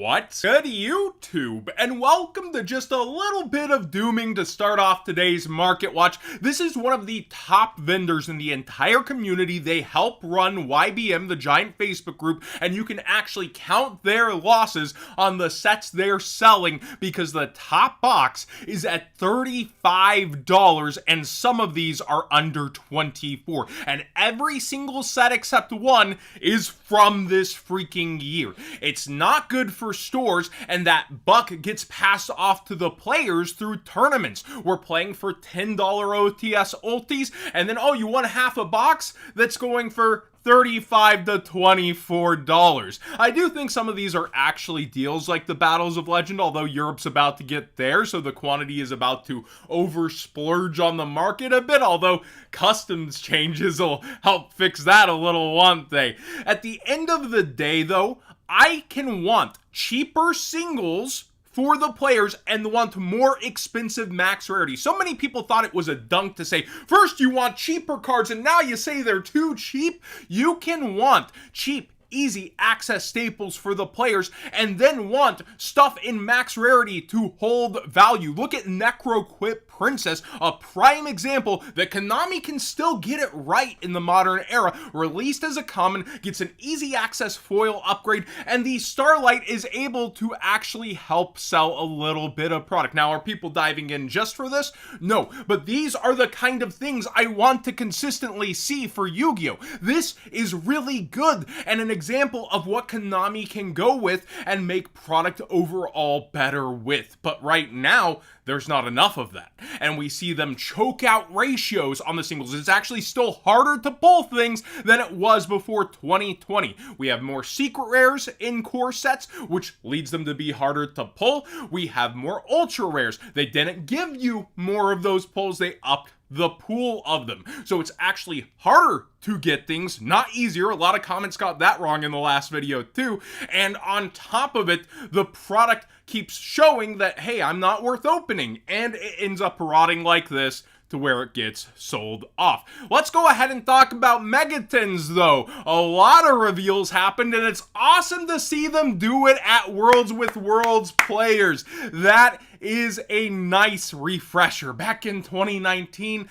What's good, YouTube? And welcome to just a little bit of dooming to start off today's Market Watch. This is one of the top vendors in the entire community. They help run YBM, the giant Facebook group, and you can actually count their losses on the sets they're selling because the top box is at $35 and some of these are under $24. And every single set except one is from this freaking year. It's not good for stores, and that buck gets passed off to the players through tournaments. We're playing for $10 OTS ultis, and then, oh, you want half a box? That's going for $35 to $24. I do think some of these are actually deals like the Battles of Legend, although Europe's about to get there, so the quantity is about to over-splurge on the market a bit, although customs changes will help fix that a little, won't they? At the end of the day, though, I can want cheaper singles for the players and want more expensive max rarity. So many people thought it was a dunk to say, first you want cheaper cards and now you say they're too cheap. You can want cheap, easy access staples for the players and then want stuff in max rarity to hold value. Look at Necroquip Princess, a prime example that Konami can still get it right in the modern era. Released as a common, gets an easy access foil upgrade, and the Starlight is able to actually help sell a little bit of product. Now, are people diving in just for this? No, but these are the kind of things I want to consistently see for Yu-Gi-Oh! This is really good and an example of what Konami can go with and make product overall better with. But right now, there's not enough of that. And we see them choke out ratios on the singles. It's actually still harder to pull things than it was before 2020. We have more secret rares in core sets, which leads them to be harder to pull. We have more ultra rares. They didn't give you more of those pulls. They upped the pool of them. So it's actually harder to get things, not easier. A lot of comments got that wrong in the last video too. And on top of it, the product keeps showing that, hey, I'm not worth opening. And it ends up rotting like this to where it gets sold off. Let's go ahead and talk about Megatons though. A lot of reveals happened and it's awesome to see them do it at Worlds with Worlds players. That is a nice refresher. Back in 2019,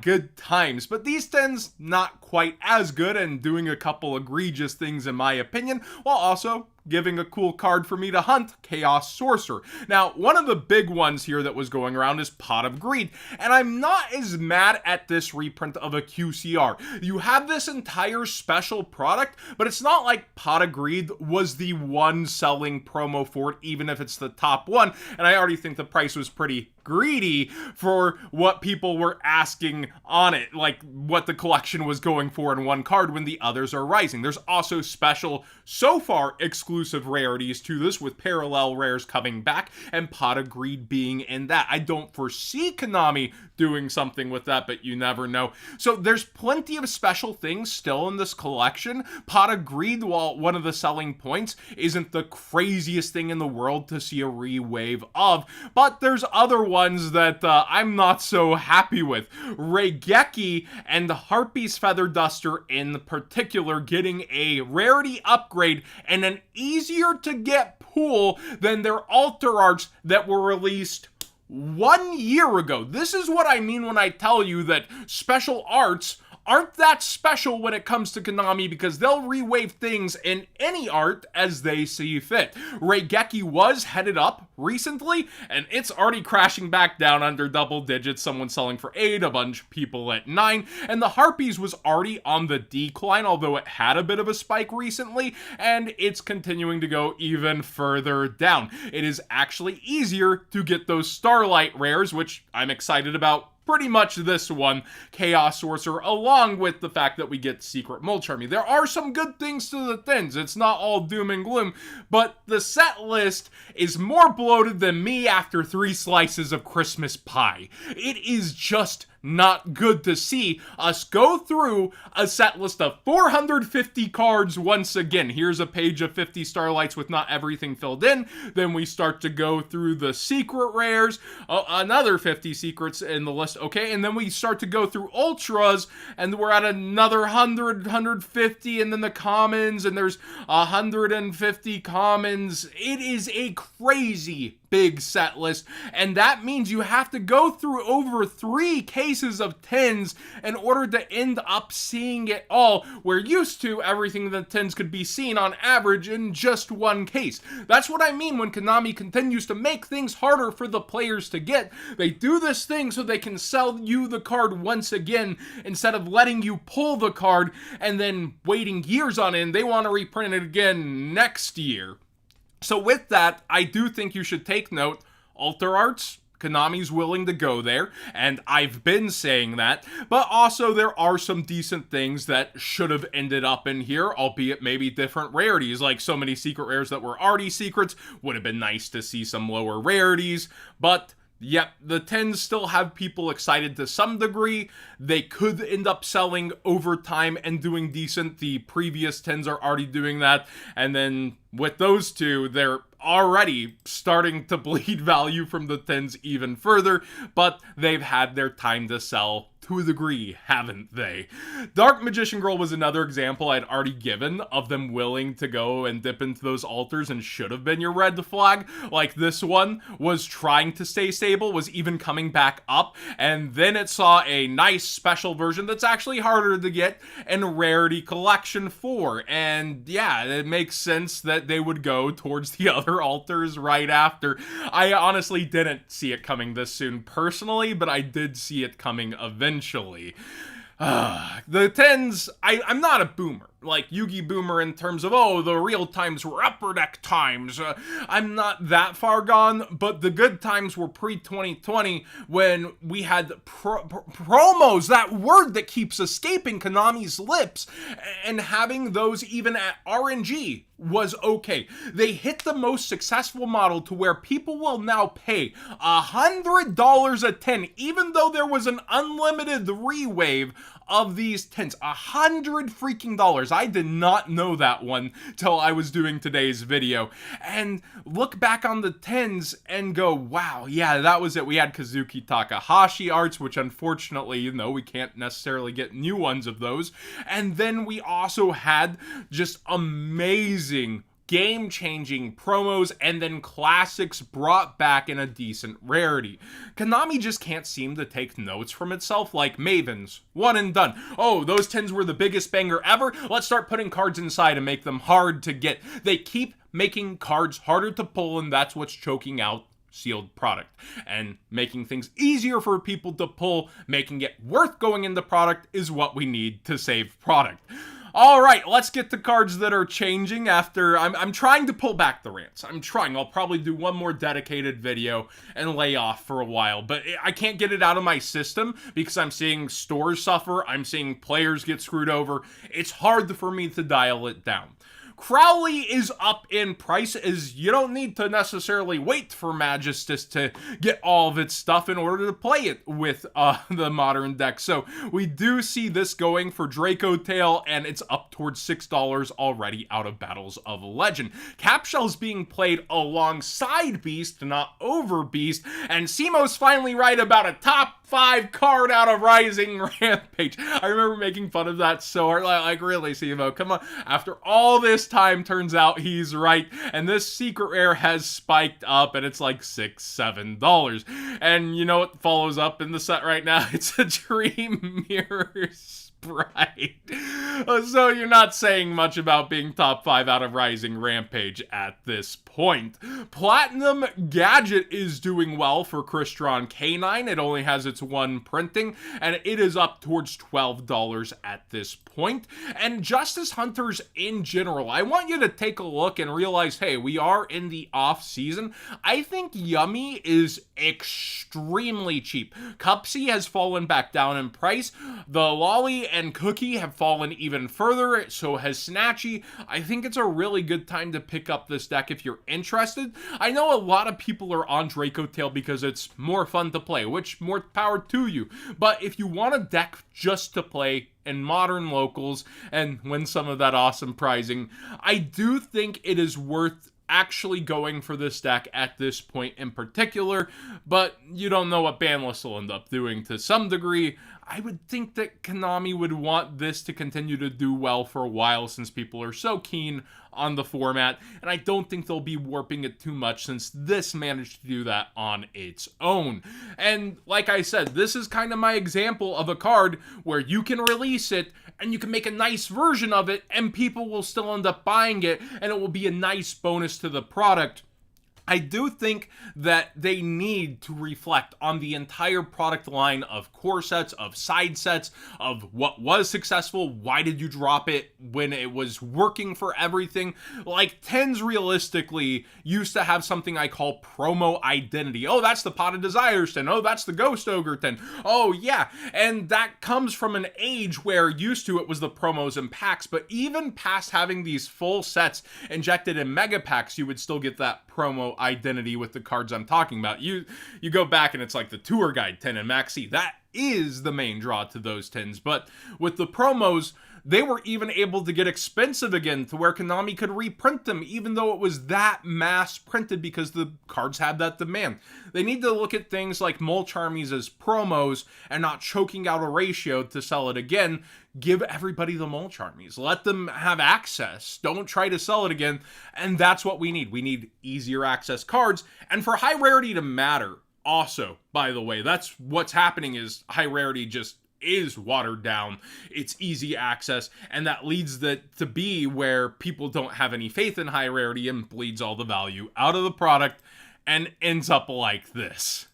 good times. But these 10s, not quite as good and doing a couple egregious things in my opinion, while also giving a cool card for me to hunt, Chaos Sorcerer. Now, one of the big ones here that was going around is Pot of Greed, and I'm not as mad at this reprint of a QCR. You have this entire special product, but it's not like Pot of Greed was the one selling promo for it, even if it's the top one, and I already think the price was pretty greedy for what people were asking on it, like what the collection was going for in one card when the others are rising. There's also special, so far exclusive rarities to this, with parallel rares coming back and Pot of Greed being in that. I don't foresee Konami doing something with that, but you never know. So there's plenty of special things still in this collection. Pot of Greed, while one of the selling points, isn't the craziest thing in the world to see a re-wave of, but there's other ones that I'm not so happy with. Raigeki and the Harpy's Feather Duster in particular getting a rarity upgrade and an easier to get pool than their Altar Arts that were released 1 year ago. This is what I mean when I tell you that special arts aren't that special when it comes to Konami because they'll re-wave things in any art as they see fit. Raigeki was headed up recently, and it's already crashing back down under double digits. Someone selling for 8, a bunch of people at 9, and the Harpies was already on the decline, although it had a bit of a spike recently, and it's continuing to go even further down. It is actually easier to get those Starlight rares, which I'm excited about. Pretty much this one, Chaos Sorcerer, along with the fact that we get Secret Mold Army. There are some good things to the thins. It's not all doom and gloom, but the set list is more bloated than me after 3 slices of Christmas pie. It is just not good to see us go through a set list of 450 cards once again. Here's a page of 50 starlights with not everything filled in. Then we start to go through the secret rares, another 50 secrets in the list, okay? And then we start to go through ultras, and we're at another 100, 150, and then the commons, and there's 150 commons. It is a crazy big set list, and that means you have to go through over 3 cases of 10s in order to end up seeing it all, where used to everything in the 10s could be seen on average in just 1 case. That's what I mean when Konami continues to make things harder for the players to get. They do this thing so they can sell you the card once again instead of letting you pull the card and then waiting years on it, and they want to reprint it again next year. So with that, I do think you should take note. Alter Arts, Konami's willing to go there, and I've been saying that, but also there are some decent things that should have ended up in here, albeit maybe different rarities, like so many secret rares that were already secrets. Would have been nice to see some lower rarities, but yep, the 10s still have people excited to some degree. They could end up selling over time and doing decent. The previous 10s are already doing that. And then with those two, they're already starting to bleed value from the 10s even further. But they've had their time to sell to a degree, haven't they? Dark Magician Girl was another example I'd already given of them willing to go and dip into those altars and should have been your red flag. Like this one was trying to stay stable, was even coming back up, and then it saw a nice special version that's actually harder to get in Rarity Collection 4. And yeah, it makes sense that they would go towards the other altars right after. I honestly didn't see it coming this soon personally, but I did see it coming eventually. The 10s, I'm not a boomer, like Yugi boomer in terms of, oh, the real times were upper deck times. I'm not that far gone, but the good times were pre-2020 when we had promos, that word that keeps escaping Konami's lips, and having those even at RNG was okay. They hit the most successful model to where people will now pay $100 a 10, even though there was an unlimited rewave of these 10s. $100 freaking dollars. I did not know that one till I was doing today's video. And look back on the 10s and go, wow, yeah, that was it. We had Kazuki Takahashi arts, which unfortunately, you know, we can't necessarily get new ones of those. And then we also had just amazing game-changing promos and then classics brought back in a decent rarity. Konami just can't seem to take notes from itself, like Mavens, one and done. Oh, those 10s were the biggest banger ever. Let's start putting cards inside and make them hard to get. They keep making cards harder to pull, and that's what's choking out sealed product. And making things easier for people to pull, making it worth going into product is what we need to save product. All right, let's get to cards that are changing after. I'm trying to pull back the rants. I'm trying. I'll probably do one more dedicated video and lay off for a while, but I can't get it out of my system because I'm seeing stores suffer. I'm seeing players get screwed over. It's hard for me to dial it down. Crowley is up in price, as you don't need to necessarily wait for Magistus to get all of its stuff in order to play it with the modern deck. So we do see this going for Draco Tail, and it's up towards $6 already out of Battles of Legend. Capshell's being played alongside Beast, not over Beast, and Simo's finally right about a top 5 card out of Rising Rampage. I remember making fun of that so hard, like really, Simo, come on. After all this time, turns out he's right, and this secret rare has spiked up, and it's like $6-7. And you know what follows up in the set right now? It's a Dream Mirror Sprite. So you're not saying much about being top 5 out of Rising Rampage at this point. Platinum Gadget is doing well for Crystron K9. It only has its one printing, and it is up towards $12 at this point. And Justice Hunters in general, I want you to take a look and realize, hey, we are in the off season. I think Yummy is extremely cheap. Cupsy has fallen back down in price. The Lolly and Cookie have fallen even further, so has Snatchy. I think it's a really good time to pick up this deck if you're interested. I know a lot of people are on Draco Tail because it's more fun to play, which more power to you. But if you want a deck just to play in modern locals and win some of that awesome prizing, I do think it is worth actually going for this deck at this point in particular, but you don't know what Banlist will end up doing to some degree. I would think that Konami would want this to continue to do well for a while since people are so keen on the format, and I don't think they'll be warping it too much since this managed to do that on its own. And like I said, this is kind of my example of a card where you can release it and you can make a nice version of it and people will still end up buying it and it will be a nice bonus to the product. I do think that they need to reflect on the entire product line of core sets, of side sets, of what was successful, why did you drop it when it was working for everything. Like, Tens realistically used to have something I call promo identity. Oh, that's the Pot of Desires 10. Oh, that's the Ghost Ogre 10. Oh, yeah. And that comes from an age where used to it was the promos and packs, but even past having these full sets injected in mega packs, you would still get that promo identity with the cards I'm talking about. You go back and it's like the Tour Guide 10 and Maxi. That is the main draw to those 10s. But with the promos, they were even able to get expensive again to where Konami could reprint them, even though it was that mass printed because the cards had that demand. They need to look at things like Mulch Armies as promos and not choking out a ratio to sell it again. Give everybody the Mulch Armies. Let them have access. Don't try to sell it again. And that's what we need. We need easier access cards. And for high rarity to matter, also, by the way, that's what's happening is high rarity just is watered down. It's easy access, and that leads that to be where people don't have any faith in high rarity and bleeds all the value out of the product and ends up like this.